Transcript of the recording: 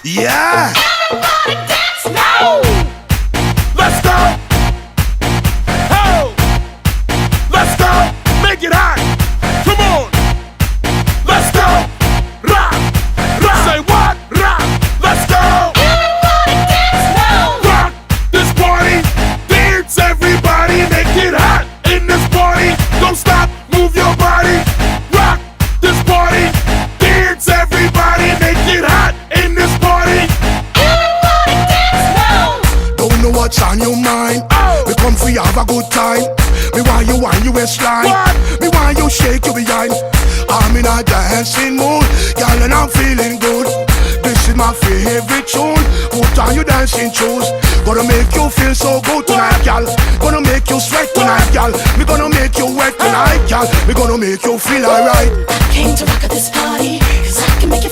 Yeah. Everybody dance now. Let's go. Oh. Let's go. Make it hot. Come on. Let's go. Rock. Rock. Say what? Rock. Let's go. Everybody dance now. Rock this party. Dance everybody. Make it hot in this party. Don't stop. Move your body. Rock this party. Dance everybody. Make it hot in this party. Everybody dance now. Don't know what's on your mind. Oh. We come for you have a good time. Me want you on your waistline. What? Me want you shake your behind. I'm in a dancing mood, girl, and I'm feeling good. This is my favorite tune. Put on your dancing shoes. Gonna make you feel so good tonight, girl. Gonna make you sweat tonight, girl. Me gonna make you wet tonight, girl. Me gonna make you feel alright. I came to rock at this party, 'cause I can make you